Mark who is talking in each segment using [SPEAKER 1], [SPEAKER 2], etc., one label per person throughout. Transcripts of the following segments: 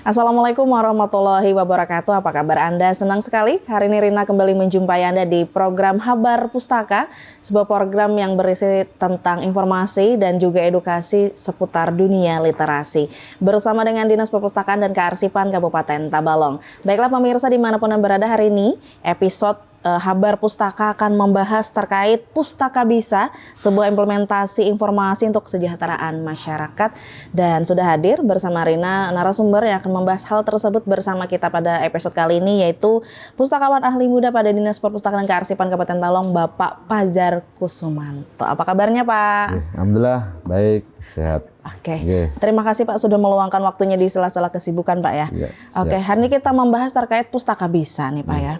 [SPEAKER 1] Assalamualaikum warahmatullahi wabarakatuh. Apa kabar Anda? Senang sekali hari ini Rina kembali menjumpai Anda di program Habar Pustaka, sebuah program yang berisi tentang informasi dan juga edukasi seputar dunia literasi. Bersama dengan Dinas Perpustakaan dan Kearsipan Kabupaten Tabalong. Baiklah pemirsa dimanapun Anda berada, hari ini episode Habar Pustaka akan membahas terkait Pustaka Bisa, sebuah implementasi informasi untuk kesejahteraan masyarakat. Dan sudah hadir bersama Rina narasumber yang akan membahas hal tersebut bersama kita pada episode kali ini, yaitu Pustakawan Ahli Muda pada Dinas Perpustakaan dan Kearsipan Kabupaten Tabalong, Bapak Fajar Kusumanto. Apa kabarnya Pak?
[SPEAKER 2] Alhamdulillah, baik, sehat.
[SPEAKER 1] Oke. Terima kasih Pak sudah meluangkan waktunya di sela-sela kesibukan Pak ya. Oke, hari ini kita membahas terkait Pustaka Bisa nih Pak ya.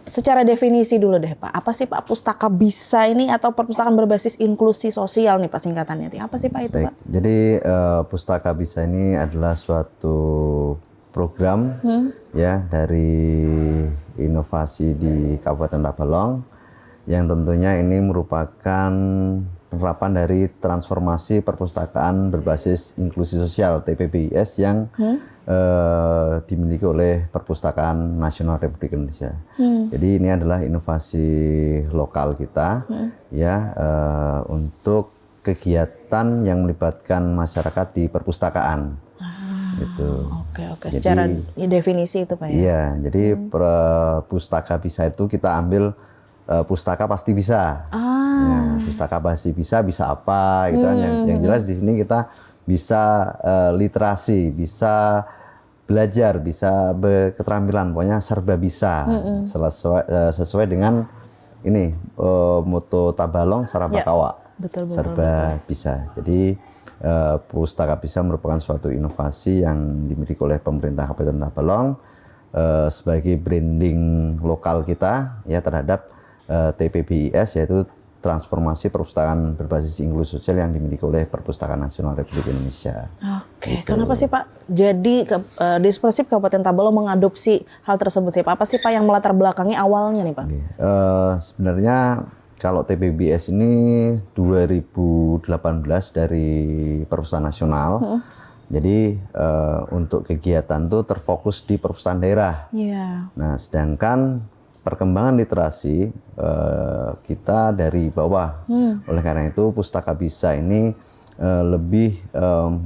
[SPEAKER 1] Secara definisi dulu deh Pak, apa sih Pak Pustaka Bisa ini atau perpustakaan berbasis inklusi sosial nih Pak singkatannya? Apa sih Pak itu Pak?
[SPEAKER 2] Jadi Pustaka Bisa ini adalah suatu program ya dari inovasi di Kabupaten Tabalong yang tentunya ini merupakan penerapan dari transformasi perpustakaan berbasis inklusi sosial TPBIS yang dimiliki oleh Perpustakaan Nasional Republik Indonesia. Jadi ini adalah inovasi lokal kita ya untuk kegiatan yang melibatkan masyarakat di perpustakaan. Gitu.
[SPEAKER 1] Oke. Secara definisi itu Pak ya?
[SPEAKER 2] Iya, jadi Pustaka Bisa itu kita ambil pustaka pasti bisa. Ya, pustaka pasti bisa apa gitu kan. Yang jelas di sini kita bisa literasi, bisa belajar, bisa berketerampilan, pokoknya serba bisa. Sesuai dengan ini moto Tabalong Sarabakawa.
[SPEAKER 1] Betul.
[SPEAKER 2] Serba bisa. Jadi Pustaka Bisa merupakan suatu inovasi yang dimiliki oleh pemerintah Kabupaten Tabalong sebagai branding lokal kita ya terhadap TPBIS, yaitu transformasi perpustakaan berbasis inklusi sosial yang dimiliki oleh Perpustakaan Nasional Republik Indonesia.
[SPEAKER 1] Oke, kenapa sih Pak jadi Dispersif Kabupaten Tabalong mengadopsi hal tersebut sih Pak? Apa sih Pak yang melatar belakangi awalnya nih Pak?
[SPEAKER 2] Sebenarnya kalau TPBIS ini 2018 dari Perpustakaan Nasional. Jadi untuk kegiatan itu terfokus di perpustakaan daerah. Nah, sedangkan perkembangan literasi kita dari bawah. Oleh karena itu Pustaka Bisa ini lebih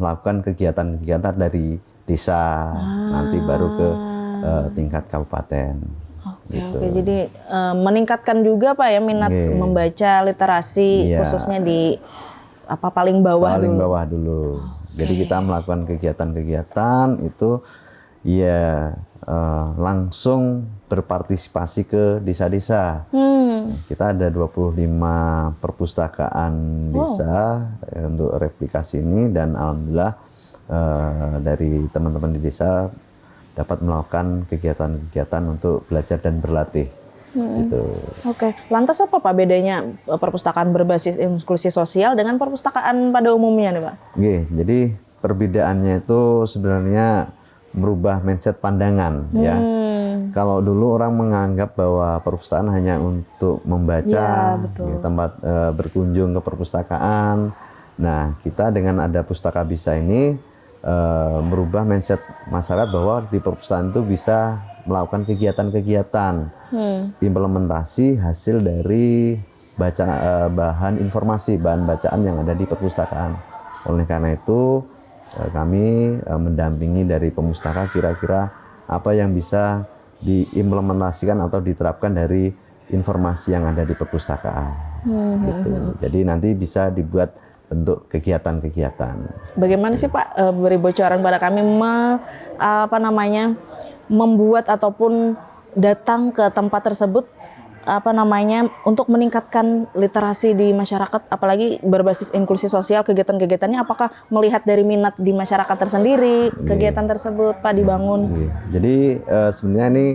[SPEAKER 2] melakukan kegiatan-kegiatan dari desa, nanti baru ke tingkat kabupaten.
[SPEAKER 1] Oke. Jadi meningkatkan juga Pak ya minat membaca literasi khususnya di paling bawah
[SPEAKER 2] dulu. Jadi kita melakukan kegiatan-kegiatan itu ya langsung berpartisipasi ke desa-desa. Kita ada 25 perpustakaan desa untuk replikasi ini, dan alhamdulillah dari teman-teman di desa dapat melakukan kegiatan-kegiatan untuk belajar dan berlatih. Gitu.
[SPEAKER 1] Oke, lantas apa Pak bedanya perpustakaan berbasis inklusi sosial dengan perpustakaan pada umumnya nih Pak?
[SPEAKER 2] Jadi perbedaannya itu sebenarnya merubah mindset pandangan ya. Kalau dulu orang menganggap bahwa perpustakaan hanya untuk membaca, tempat berkunjung ke perpustakaan. Nah, kita dengan ada Pustaka Bisa ini merubah mindset masyarakat bahwa di perpustakaan itu bisa melakukan kegiatan-kegiatan, implementasi hasil dari bahan informasi, bahan bacaan yang ada di perpustakaan. Oleh karena itu kami mendampingi dari pemustaka kira-kira apa yang bisa diimplementasikan atau diterapkan dari informasi yang ada di perpustakaan. Gitu. Jadi nanti bisa dibuat bentuk kegiatan-kegiatan. Bagaimana
[SPEAKER 1] sih Pak beri bocoran pada kami membuat ataupun datang ke tempat tersebut untuk meningkatkan literasi di masyarakat, apalagi berbasis inklusi sosial, kegiatan-kegiatannya apakah melihat dari minat di masyarakat tersendiri kegiatan tersebut Pak dibangun?
[SPEAKER 2] Jadi sebenarnya ini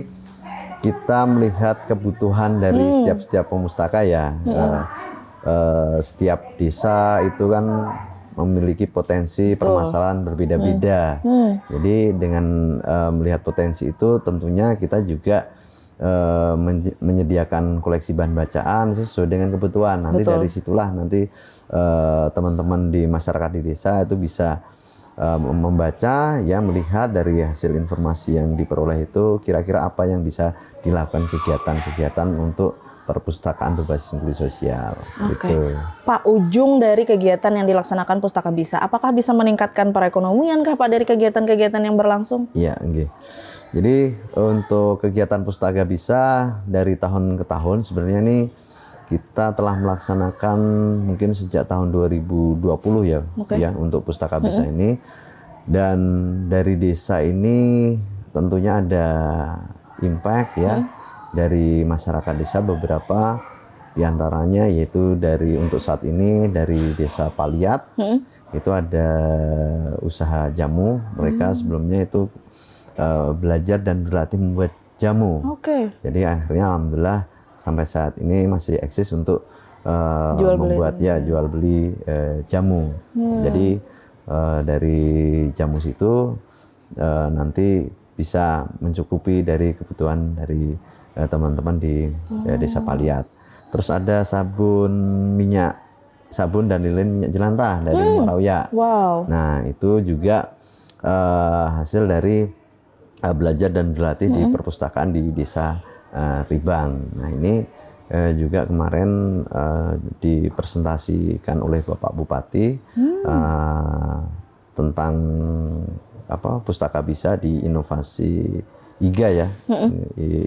[SPEAKER 2] kita melihat kebutuhan dari setiap pemustaka ya. Setiap desa itu kan memiliki potensi permasalahan berbeda-beda. Jadi dengan melihat potensi itu tentunya kita juga menyediakan koleksi bahan bacaan sesuai dengan kebutuhan. Nanti dari situlah nanti teman-teman di masyarakat di desa itu bisa membaca, ya melihat dari hasil informasi yang diperoleh itu kira-kira apa yang bisa dilakukan kegiatan-kegiatan untuk perpustakaan berbasis inklusi sosial.
[SPEAKER 1] Oke.
[SPEAKER 2] Gitu.
[SPEAKER 1] Pak, ujung dari kegiatan yang dilaksanakan Pustaka Bisa, apakah bisa meningkatkan perekonomian kah Pak dari kegiatan-kegiatan yang berlangsung?
[SPEAKER 2] Iya, nggih. Jadi untuk kegiatan Pustaka Bisa dari tahun ke tahun sebenarnya nih kita telah melaksanakan mungkin sejak tahun 2020 ya, ya untuk Pustaka Bisa ini. Dan dari desa ini tentunya ada impact ya dari masyarakat desa, beberapa diantaranya yaitu untuk saat ini dari desa Paliat itu ada usaha jamu. Mereka sebelumnya itu belajar dan berlatih membuat jamu. Jadi akhirnya alhamdulillah sampai saat ini masih eksis untuk membuat jual beli jamu. Jadi dari jamu situ nanti bisa mencukupi dari kebutuhan dari teman-teman di desa Paliat. Terus ada sabun dan lilin minyak jelantah dari Muarauya. Nah itu juga hasil dari belajar dan berlatih di perpustakaan di desa Ribang. Nah ini juga kemarin dipresentasikan oleh Bapak Bupati tentang Pustaka Bisa di inovasi IGA ya,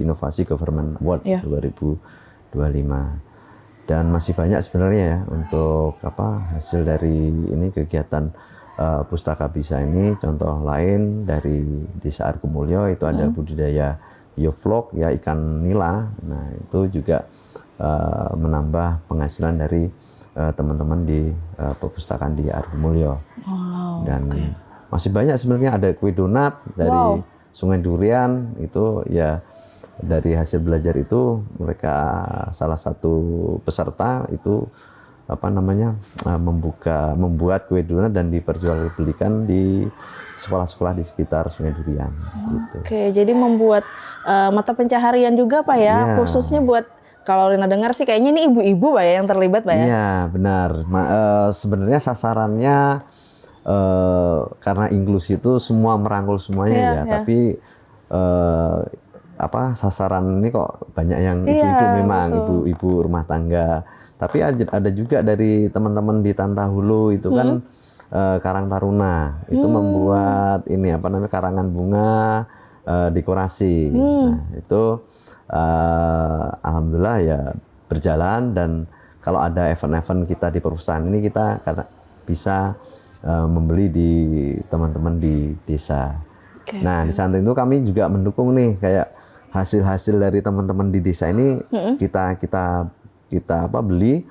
[SPEAKER 2] Inovasi Government Award 2025. Dan masih banyak sebenarnya ya untuk hasil dari ini kegiatan Pustaka Bisa ini. Contoh lain dari Desa Argomulyo itu ada budidaya bioflok ya, ikan nila. Nah itu juga menambah penghasilan dari teman-teman di perpustakaan di Argomulyo. Dan masih banyak sebenarnya, ada kue donat dari Sungai Durian itu ya, dari hasil belajar itu mereka salah satu peserta itu membuat kue donat dan diperjualbelikan di sekolah-sekolah di sekitar Sungai Durian. Gitu.
[SPEAKER 1] Oke, jadi membuat mata pencaharian juga Pak ya, khususnya buat, kalau Rina dengar sih kayaknya ini ibu-ibu Pak ya yang terlibat Pak ya?
[SPEAKER 2] Iya benar. Sebenarnya sasarannya karena inklusi itu semua merangkul semuanya tapi sasaran ini kok banyak yang ibu-ibu, memang ibu-ibu rumah tangga. Tapi ada juga dari teman-teman di Tantahulu itu kan Karang Taruna itu membuat ini karangan bunga dekorasi. Nah, itu alhamdulillah ya berjalan, dan kalau ada event-event kita di perpustakaan ini kita bisa membeli di teman-teman di desa. Nah, di samping itu kami juga mendukung nih kayak hasil-hasil dari teman-teman di desa ini kita beli,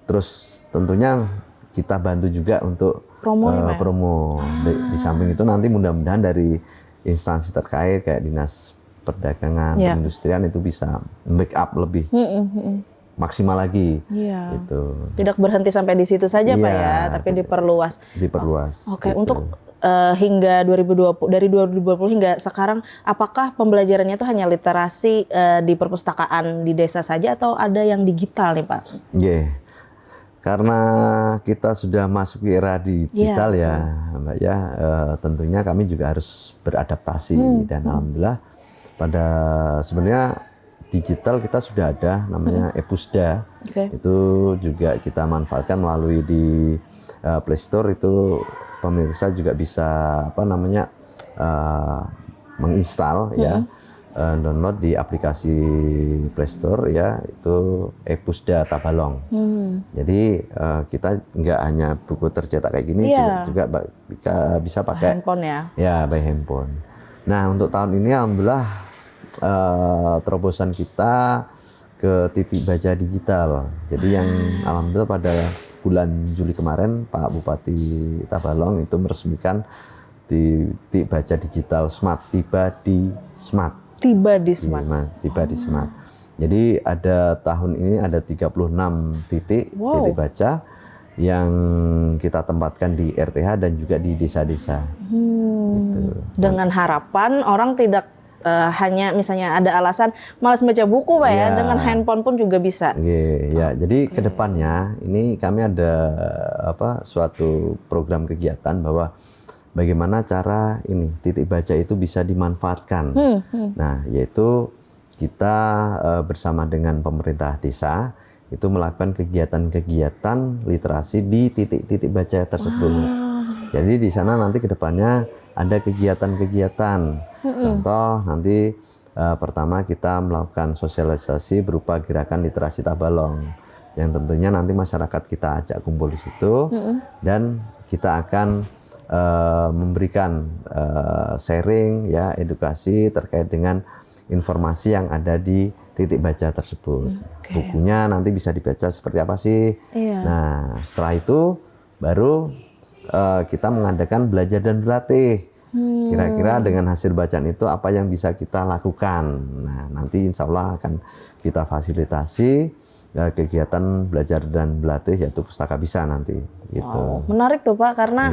[SPEAKER 2] terus tentunya kita bantu juga untuk promo. Di samping itu nanti mudah-mudahan dari instansi terkait kayak Dinas Perdagangan, Perindustrian itu bisa backup lebih maksimal lagi. Gitu.
[SPEAKER 1] Tidak berhenti sampai di situ saja Pak ya, tapi diperluas. Oke, gitu. Untuk hingga 2020, dari 2020 hingga sekarang, apakah pembelajarannya itu hanya literasi di perpustakaan di desa saja atau ada yang digital nih Pak?
[SPEAKER 2] Karena kita sudah masuk era digital Mbak ya, tentunya kami juga harus beradaptasi. Dan alhamdulillah sebenarnya digital kita sudah ada, namanya ePusda. Itu juga kita manfaatkan melalui di Play Store. Itu pemirsa juga bisa menginstal download di aplikasi Play Store ya, itu ePusda Tabalong. Jadi kita nggak hanya buku tercetak kayak gini, juga bisa pakai
[SPEAKER 1] handphone
[SPEAKER 2] by handphone. Nah untuk tahun ini alhamdulillah terobosan kita ke titik baca digital. Jadi yang alhamdulillah pada bulan Juli kemarin Pak Bupati Tabalong itu meresmikan titik baca digital smart, tiba di smart. Jadi ada tahun ini ada 36 titik baca yang kita tempatkan di RTH dan juga di desa-desa. Gitu.
[SPEAKER 1] Dengan harapan orang tidak hanya misalnya ada alasan malas baca buku Pak ya, dengan handphone pun juga bisa.
[SPEAKER 2] Jadi kedepannya ini kami ada suatu program kegiatan bahwa bagaimana cara ini titik baca itu bisa dimanfaatkan. Nah, yaitu kita bersama dengan pemerintah desa itu melakukan kegiatan-kegiatan literasi di titik-titik baca tersebut. Jadi di sana nanti kedepannya ada kegiatan-kegiatan. Contoh nanti pertama kita melakukan sosialisasi berupa gerakan literasi Tabalong, yang tentunya nanti masyarakat kita ajak kumpul di situ, dan kita akan memberikan sharing ya, edukasi terkait dengan informasi yang ada di titik baca tersebut. Bukunya nanti bisa dibaca seperti apa sih. Nah, setelah itu baru kita mengadakan belajar dan berlatih. Kira-kira dengan hasil bacaan itu apa yang bisa kita lakukan. Nah, nanti insya Allah akan kita fasilitasi kegiatan belajar dan berlatih, yaitu Pustaka Bisa nanti. Gitu.
[SPEAKER 1] Menarik tuh Pak, karena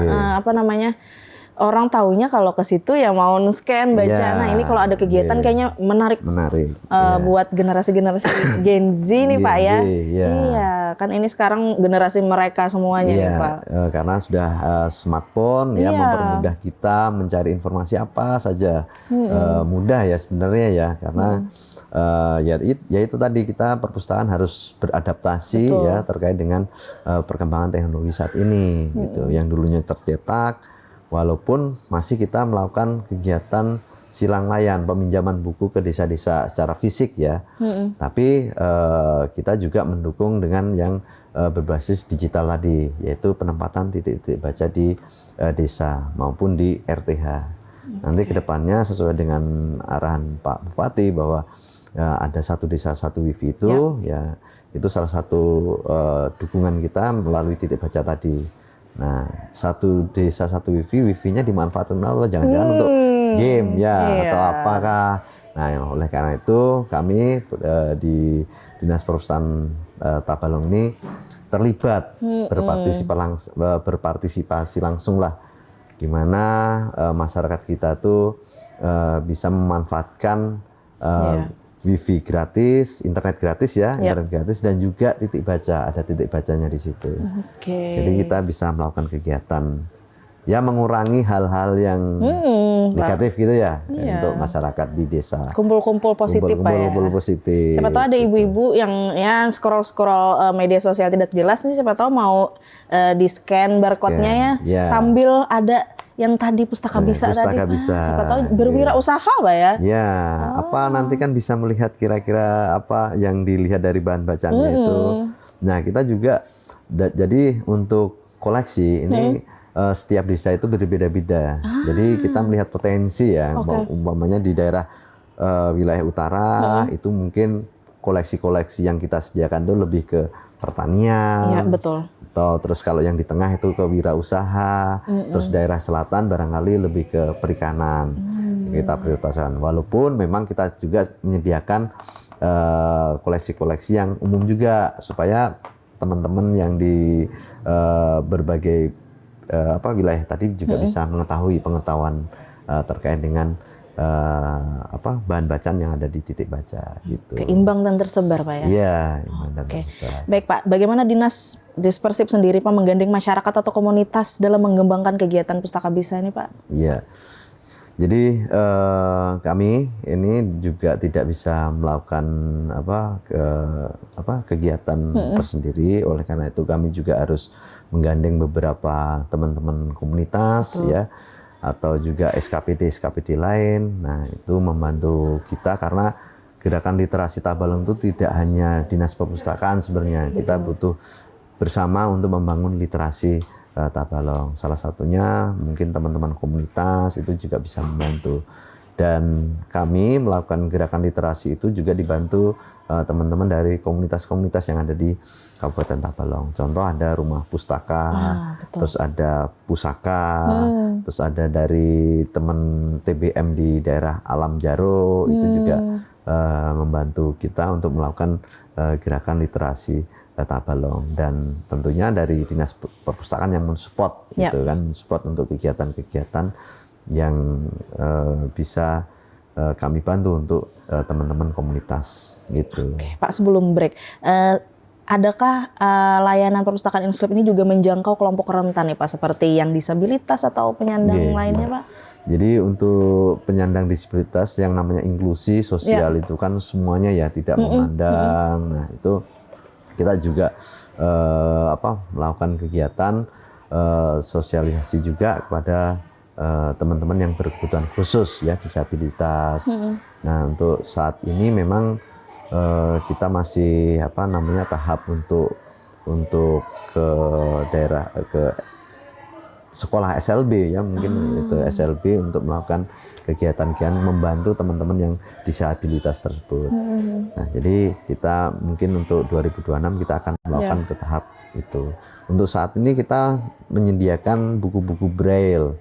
[SPEAKER 1] orang taunya kalau ke situ ya mau scan baca. Nah ini kalau ada kegiatan kayaknya menarik. Buat generasi-generasi Gen Z nih Pak ya. Iya, kan ini sekarang generasi mereka semuanya nih Pak.
[SPEAKER 2] Karena sudah smartphone ya, mempermudah kita mencari informasi apa saja. Mudah ya sebenarnya ya, karena ya itu tadi, kita perpustakaan harus beradaptasi ya terkait dengan perkembangan teknologi saat ini gitu. Yang dulunya tercetak, walaupun masih kita melakukan kegiatan silang layan, peminjaman buku ke desa-desa secara fisik ya, tapi kita juga mendukung dengan yang berbasis digital tadi, yaitu penempatan titik-titik baca di desa maupun di RTH. Nanti kedepannya sesuai dengan arahan Pak Bupati bahwa ada satu desa satu wifi itu, ya itu salah satu dukungan kita melalui titik baca tadi. Nah, satu desa satu wifi-nya dimanfaatkan jangan-jangan untuk game ya atau apakah. Nah, oleh karena itu kami di Dinas Perpustakaan Tabalong ini terlibat berpartisipasi langsung lah, gimana masyarakat kita tuh bisa memanfaatkan wifi gratis, internet gratis ya, internet gratis, dan juga titik baca, ada titik bacanya di situ. Jadi kita bisa melakukan kegiatan ya, mengurangi hal-hal yang negatif gitu ya, untuk masyarakat di desa.
[SPEAKER 1] Kumpul-kumpul positif Pak ya.
[SPEAKER 2] Kumpul positif.
[SPEAKER 1] Siapa tahu ada ibu-ibu yang ya scroll media sosial tidak jelas nih, siapa tahu mau di-scan barcode-nya ya, sambil ada yang tadi Pustaka Bisa tadi. Siapa tahu berwirausaha Pak ya.
[SPEAKER 2] Ya, apa nanti kan bisa melihat kira-kira apa yang dilihat dari bahan bacaannya itu. Nah, kita juga jadi untuk koleksi ini setiap desa itu berbeda-beda. Jadi kita melihat potensi ya, umpamanya di daerah wilayah utara itu mungkin koleksi-koleksi yang kita sediakan itu lebih ke pertanian.
[SPEAKER 1] Iya, betul.
[SPEAKER 2] Terus kalau yang di tengah itu ke wirausaha, terus daerah selatan barangkali lebih ke perikanan. Kita prioritaskan. Walaupun memang kita juga menyediakan koleksi-koleksi yang umum juga, supaya teman-teman yang di berbagai wilayah tadi juga bisa mengetahui pengetahuan terkait dengan bahan bacaan yang ada di titik baca gitu.
[SPEAKER 1] Imbang dan tersebar Pak ya?
[SPEAKER 2] Iya, imbang dan tersebar.
[SPEAKER 1] Baik Pak, bagaimana Dinas Dispersip sendiri Pak menggandeng masyarakat atau komunitas dalam mengembangkan kegiatan Pustaka Bisa ini Pak?
[SPEAKER 2] Iya, jadi kami ini juga tidak bisa melakukan kegiatan tersendiri, oleh karena itu kami juga harus menggandeng beberapa teman-teman komunitas ya, atau juga SKPD lain. Nah, itu membantu kita, karena gerakan literasi Tabalong itu tidak hanya Dinas Perpustakaan sebenarnya. Kita butuh bersama untuk membangun literasi Tabalong. Salah satunya mungkin teman-teman komunitas itu juga bisa membantu. Dan kami melakukan gerakan literasi itu juga dibantu teman-teman dari komunitas-komunitas yang ada di Kabupaten Tabalong. Contoh ada Rumah Pustaka, terus ada Pusaka, terus ada dari teman TBM di daerah Alam Jaro, itu juga membantu kita untuk melakukan gerakan literasi Tabalong. Dan tentunya dari Dinas Perpustakaan yang mensupport, gitu kan, mensupport untuk kegiatan-kegiatan yang bisa kami bantu untuk teman-teman komunitas gitu.
[SPEAKER 1] Pak, sebelum break, adakah layanan perpustakaan inklusif ini juga menjangkau kelompok rentan nih Pak, seperti yang disabilitas atau penyandang lainnya Pak?
[SPEAKER 2] Jadi untuk penyandang disabilitas yang namanya inklusi sosial itu kan semuanya ya, tidak memandang. Nah itu kita juga melakukan kegiatan sosialisasi juga kepada teman-teman yang berkebutuhan khusus ya, disabilitas. Nah untuk saat ini memang kita masih tahap untuk ke daerah, ke sekolah SLB ya, mungkin itu SLB untuk melakukan kegiatan-kegiatan membantu teman-teman yang disabilitas tersebut. Nah, jadi kita mungkin untuk 2026 kita akan melakukan ke tahap itu. Untuk saat ini kita menyediakan buku-buku braille.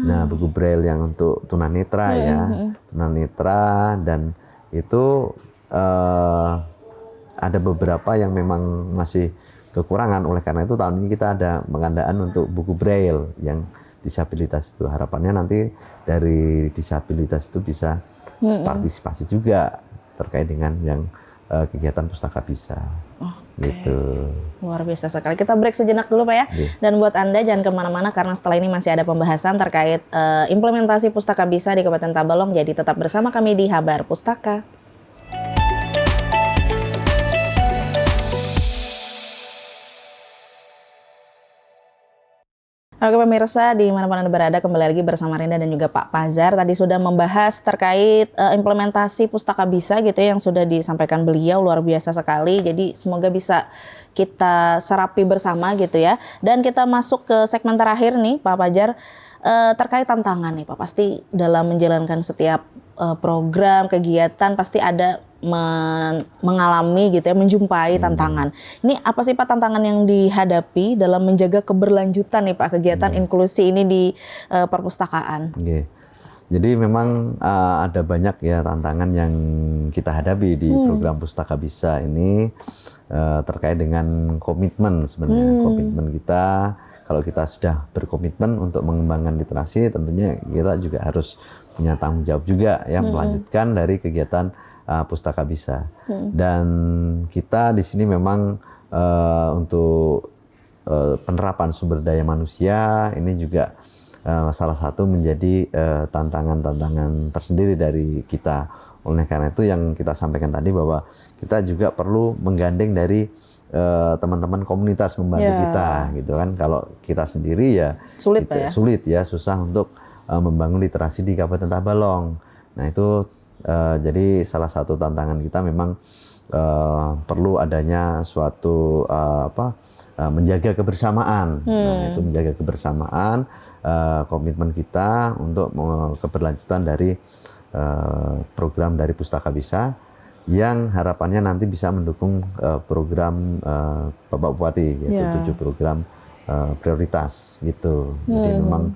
[SPEAKER 2] Nah, buku braille yang untuk tunanetra ya, tunanetra, dan itu ada beberapa yang memang masih kekurangan. Oleh karena itu tahun ini kita ada pengadaan untuk buku braille yang disabilitas itu. Harapannya nanti dari disabilitas itu bisa partisipasi juga terkait dengan yang kegiatan Pustaka Bisa. Gitu.
[SPEAKER 1] Luar biasa sekali. Kita break sejenak dulu Pak ya. Dan buat Anda jangan kemana-mana karena setelah ini masih ada pembahasan terkait implementasi Pustaka Bisa di Kabupaten Tabalong. Jadi tetap bersama kami di Habar Pustaka. Oke pemirsa, di mana-mana Anda berada, kembali lagi bersama Rinda dan juga Pak Pazar. Tadi sudah membahas terkait implementasi Pustaka Bisa gitu ya, yang sudah disampaikan beliau, luar biasa sekali. Jadi semoga bisa kita serapi bersama gitu ya. Dan kita masuk ke segmen terakhir nih Pak Pazar, terkait tantangan nih Pak. Pasti dalam menjalankan setiap program, kegiatan pasti ada mengalami gitu ya, menjumpai tantangan. Ini apa sih Pak tantangan yang dihadapi dalam menjaga keberlanjutan nih Pak kegiatan inklusi ini di perpustakaan?
[SPEAKER 2] Jadi memang ada banyak ya tantangan yang kita hadapi di program Pustaka Bisa ini terkait dengan komitmen sebenarnya. Komitmen kita, kalau kita sudah berkomitmen untuk mengembangkan literasi, tentunya kita juga harus punya tanggung jawab juga ya, melanjutkan dari kegiatan Pustaka Bisa. Dan kita di sini memang untuk penerapan sumber daya manusia ini juga salah satu menjadi tantangan-tantangan tersendiri dari kita. Oleh karena itu yang kita sampaikan tadi bahwa kita juga perlu menggandeng dari teman-teman komunitas membantu kita gitu kan. Kalau kita sendiri ya sulit ya, susah untuk membangun literasi di Kabupaten Tabalong. Nah itu jadi salah satu tantangan kita memang perlu adanya suatu menjaga kebersamaan. Nah, itu menjaga kebersamaan, komitmen kita untuk keberlanjutan dari program dari Pustaka Bisa yang harapannya nanti bisa mendukung program Bapak Bupati, yaitu 7 program prioritas gitu. Jadi memang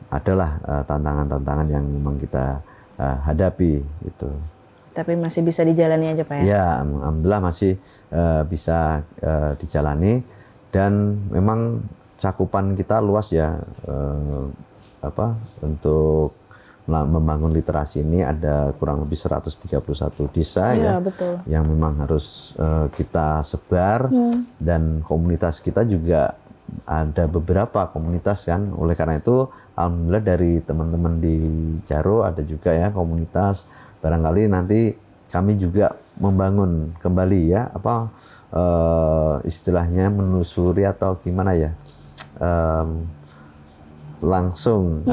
[SPEAKER 2] adalah tantangan-tantangan yang memang kita hadapi itu.
[SPEAKER 1] Tapi masih bisa dijalani aja Pak ya? Ya,
[SPEAKER 2] alhamdulillah masih bisa dijalani, dan memang cakupan kita luas ya, untuk membangun literasi ini ada kurang lebih 131 desa ya,
[SPEAKER 1] betul.
[SPEAKER 2] Yang memang harus kita sebar, dan komunitas kita juga ada beberapa komunitas kan. Oleh karena itu alhamdulillah dari teman-teman di Jaro ada juga ya komunitas. Barangkali nanti kami juga membangun kembali ya istilahnya menelusuri atau gimana ya, langsung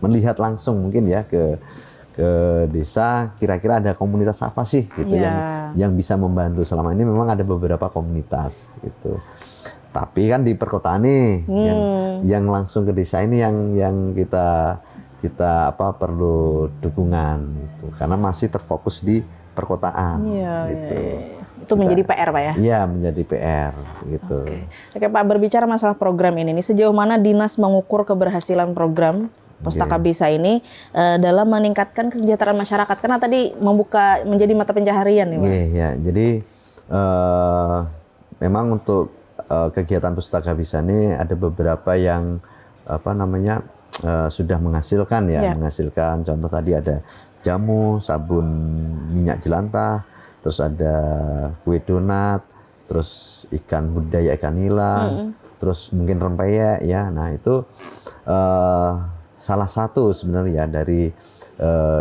[SPEAKER 2] melihat langsung mungkin ya ke desa, kira-kira ada komunitas apa sih gitu yang bisa membantu. Selama ini memang ada beberapa komunitas gitu. Tapi kan di perkotaan nih yang langsung ke desa ini yang kita perlu dukungan gitu. Karena masih terfokus di perkotaan gitu.
[SPEAKER 1] Itu menjadi PR Pak ya?
[SPEAKER 2] Iya, menjadi PR gitu.
[SPEAKER 1] Oke Pak, berbicara masalah program ini, sejauh mana Dinas mengukur keberhasilan program Pustaka Bisa ini dalam meningkatkan kesejahteraan masyarakat? Karena tadi menjadi mata pencaharian nih Pak.
[SPEAKER 2] Iya, jadi memang untuk kegiatan Pustaka Bisa ini ada beberapa yang sudah menghasilkan ya, menghasilkan. Contoh tadi ada jamu, sabun minyak jelantah, terus ada kue donat, terus ikan budaya, ikan nila, terus mungkin rempeyek ya. Nah itu salah satu sebenarnya dari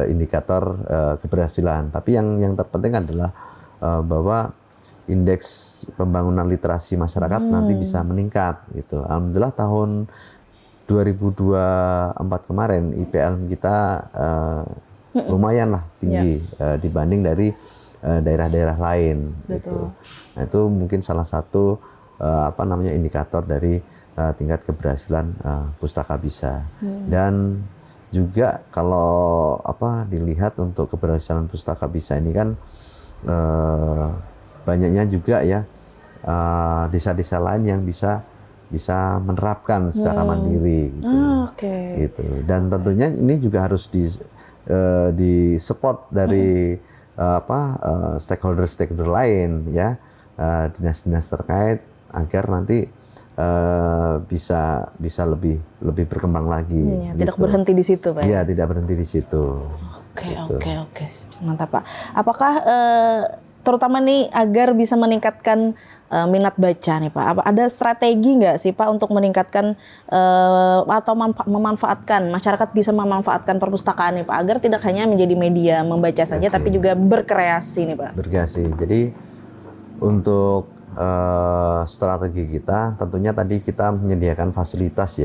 [SPEAKER 2] indikator keberhasilan. Tapi yang terpenting adalah bahwa indeks pembangunan literasi masyarakat nanti bisa meningkat gitu. Alhamdulillah tahun 2024 kemarin IPL kita lumayan lah tinggi dibanding dari daerah-daerah lain gitu. Nah itu mungkin salah satu indikator dari tingkat keberhasilan Pustaka Bisa. Dan juga kalau dilihat untuk keberhasilan Pustaka Bisa ini kan banyaknya juga ya desa-desa lain yang bisa menerapkan secara mandiri gitu. Gitu. Dan tentunya ini juga harus di support dari stakeholder lain ya, dinas-dinas terkait agar nanti bisa lebih berkembang lagi.
[SPEAKER 1] Iya, tidak berhenti di situ, Pak.
[SPEAKER 2] Iya, tidak berhenti di situ.
[SPEAKER 1] Oke, mantap, Pak. Apakah terutama nih agar bisa meningkatkan minat baca nih Pak, ada strategi nggak sih Pak untuk meningkatkan atau memanfaatkan, masyarakat bisa memanfaatkan perpustakaan nih Pak, agar tidak hanya menjadi media membaca saja, tapi juga berkreasi nih Pak?
[SPEAKER 2] Berkreasi. Jadi untuk strategi kita tentunya tadi kita menyediakan fasilitas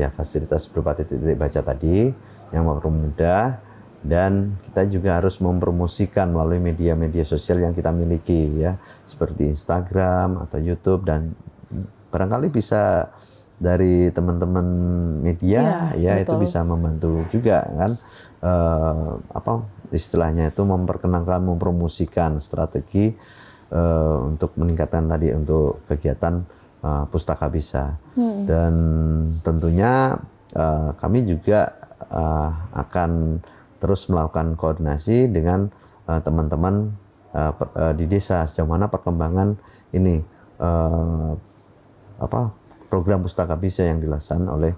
[SPEAKER 2] berupa titik-titik baca tadi yang mempermudah, dan kita juga harus mempromosikan melalui media-media sosial yang kita miliki ya, seperti Instagram atau YouTube, dan barangkali bisa dari teman-teman media ya itu bisa membantu juga kan, istilahnya itu memperkenalkan, mempromosikan strategi untuk meningkatkan tadi untuk kegiatan Pustaka Bisa. Dan tentunya kami juga akan terus melakukan koordinasi dengan teman-teman di desa sejauh mana perkembangan ini program Pustaka Bisa yang dilaksanakan oleh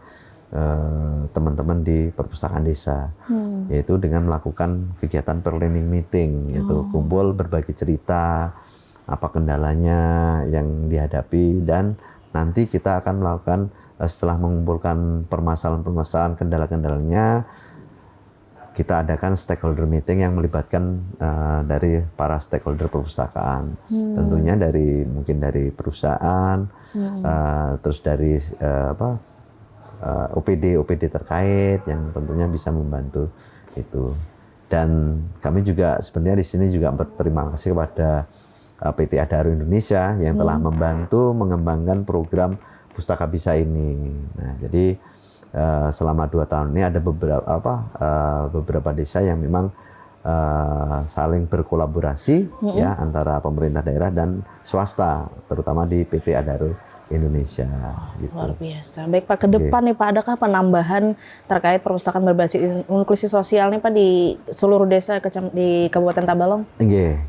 [SPEAKER 2] teman-teman di perpustakaan desa, yaitu dengan melakukan kegiatan per-learning meeting, yaitu kumpul berbagi cerita apa kendalanya yang dihadapi, dan nanti kita akan melakukan setelah mengumpulkan permasalahan-permasalahan, kendala-kendalanya, kita adakan stakeholder meeting yang melibatkan dari para stakeholder perpustakaan, tentunya mungkin dari perusahaan, terus dari OPD terkait yang tentunya bisa membantu itu. Dan kami juga sebenarnya di sini juga berterima kasih kepada PT Adaro Indonesia yang telah membantu mengembangkan program Pustaka Bisa ini. Nah, jadi selama 2 tahun ini ada beberapa desa yang memang saling berkolaborasi ya antara pemerintah daerah dan swasta, terutama di PT Adaro Indonesia. Gitu.
[SPEAKER 1] Luar biasa. Baik Pak, ke depan nih Pak, adakah penambahan terkait perpustakaan berbasis inklusi sosial nih Pak di seluruh desa di Kabupaten Tabalong?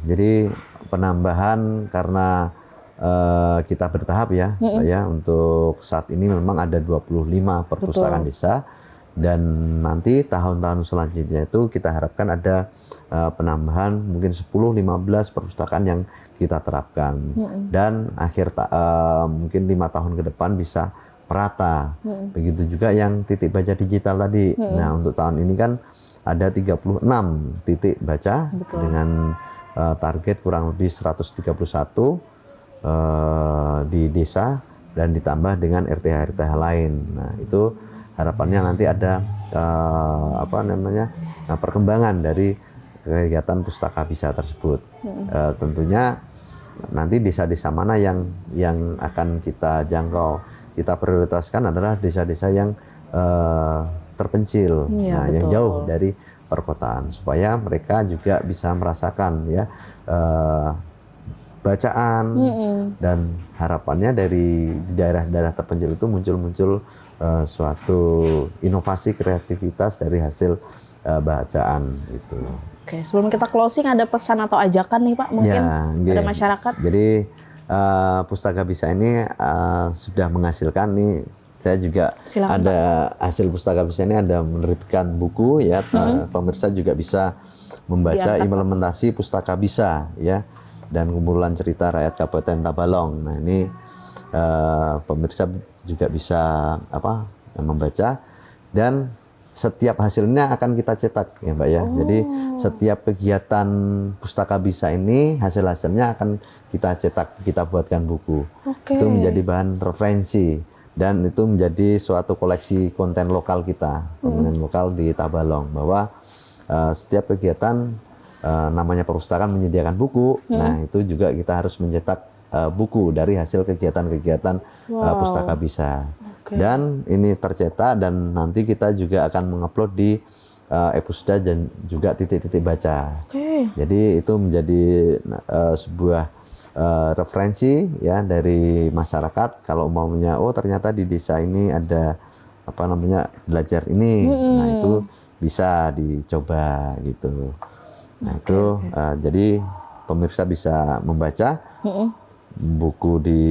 [SPEAKER 2] Jadi penambahan karena kita bertahap ya, untuk saat ini memang ada 25 perpustakaan desa, dan nanti tahun-tahun selanjutnya itu kita harapkan ada penambahan mungkin 10-15 perpustakaan yang kita terapkan, dan mungkin 5 tahun ke depan bisa merata. Begitu juga yang titik baca digital tadi. Nah untuk tahun ini kan ada 36 titik baca dengan target kurang lebih 131 di desa, dan ditambah dengan RTH lain. Nah itu harapannya nanti ada perkembangan dari kegiatan Pustaka Bisa tersebut. Tentunya nanti desa-desa mana yang akan kita jangkau, kita prioritaskan adalah desa-desa yang terpencil, yang jauh dari perkotaan, supaya mereka juga bisa merasakan ya bacaan, dan harapannya dari daerah-daerah terpencil itu muncul suatu inovasi kreativitas dari hasil bacaan itu.
[SPEAKER 1] Oke, sebelum kita closing ada pesan atau ajakan nih Pak mungkin pada masyarakat?
[SPEAKER 2] Jadi Pustaka Bisa ini sudah menghasilkan nih, saya juga ada hasil Pustaka Bisa ini ada menerbitkan buku ya, pemirsa juga bisa membaca
[SPEAKER 1] Diangkat,
[SPEAKER 2] implementasi Pustaka Bisa ya, dan kumpulan cerita rakyat Kabupaten Tabalong. Nah ini pemirsa juga bisa membaca, dan setiap hasilnya akan kita cetak ya Mbak ya. Jadi setiap kegiatan Pustaka Bisa ini hasil-hasilnya akan kita cetak, kita buatkan buku. Itu menjadi bahan referensi, dan itu menjadi suatu koleksi konten lokal kita, konten lokal di Tabalong, bahwa setiap kegiatan namanya perpustakaan menyediakan buku. Nah itu juga kita harus mencetak buku dari hasil kegiatan-kegiatan Pustaka Bisa. Dan ini tercetak, dan nanti kita juga akan mengupload di e-Pusda dan juga titik-titik baca. Jadi itu menjadi sebuah referensi ya dari masyarakat. Kalau umpamanya ternyata di desa ini ada belajar ini, nah itu bisa dicoba gitu. Nah itu jadi pemirsa bisa membaca buku di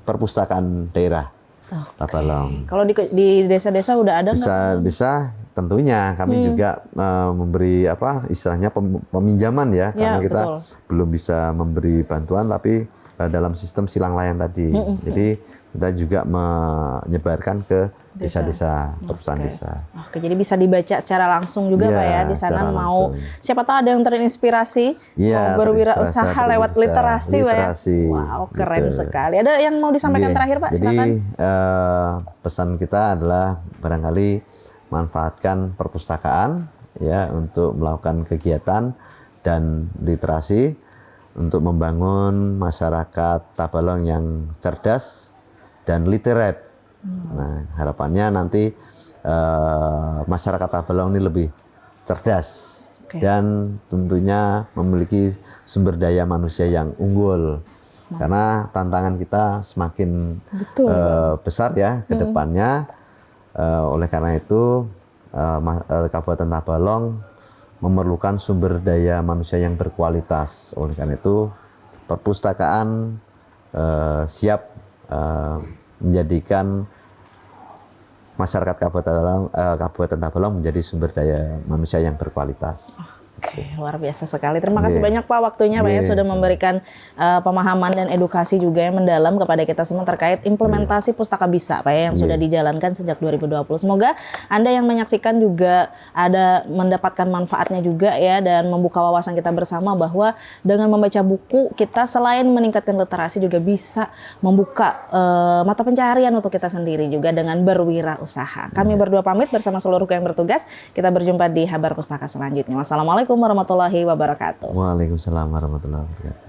[SPEAKER 2] perpustakaan daerah Tabalong.
[SPEAKER 1] Kalau di desa-desa udah ada nggak?
[SPEAKER 2] Bisa tentunya kami juga memberi istilahnya peminjaman ya, karena kita belum bisa memberi bantuan, tapi dalam sistem silang layan tadi. Jadi kita juga menyebarkan ke desa-desa, perpustakaan desa.
[SPEAKER 1] Oke, jadi bisa dibaca secara langsung juga Pak ya di sana. Mau siapa tahu ada yang terinspirasi mau berwirausaha lewat literasi Pak ya. Wow, keren sekali. Ada yang mau disampaikan terakhir Pak? Silakan.
[SPEAKER 2] Jadi pesan kita adalah barangkali manfaatkan perpustakaan ya untuk melakukan kegiatan dan literasi untuk membangun masyarakat Tabalong yang cerdas dan literate. Nah, harapannya nanti masyarakat Tabalong ini lebih cerdas dan tentunya memiliki sumber daya manusia yang unggul. Karena tantangan kita semakin besar ya ke depannya. Oleh karena itu Kabupaten Tabalong memerlukan sumber daya manusia yang berkualitas. Oleh karena itu perpustakaan siap menjadikan masyarakat Kabupaten Tabalong menjadi sumber daya manusia yang berkualitas.
[SPEAKER 1] Oke, luar biasa sekali. Terima kasih banyak Pak waktunya Pak ya, sudah memberikan pemahaman dan edukasi juga yang mendalam kepada kita semua terkait implementasi Pustaka Bisa Pak ya, yang sudah dijalankan sejak 2020. Semoga Anda yang menyaksikan juga ada mendapatkan manfaatnya juga ya, dan membuka wawasan kita bersama bahwa dengan membaca buku kita selain meningkatkan literasi juga bisa membuka mata pencaharian untuk kita sendiri juga dengan berwirausaha. Kami berdua pamit bersama seluruh yang bertugas. Kita berjumpa di Habar Pustaka selanjutnya. Wassalamualaikum warahmatullahi wabarakatuh.
[SPEAKER 2] Waalaikumsalam warahmatullahi wabarakatuh.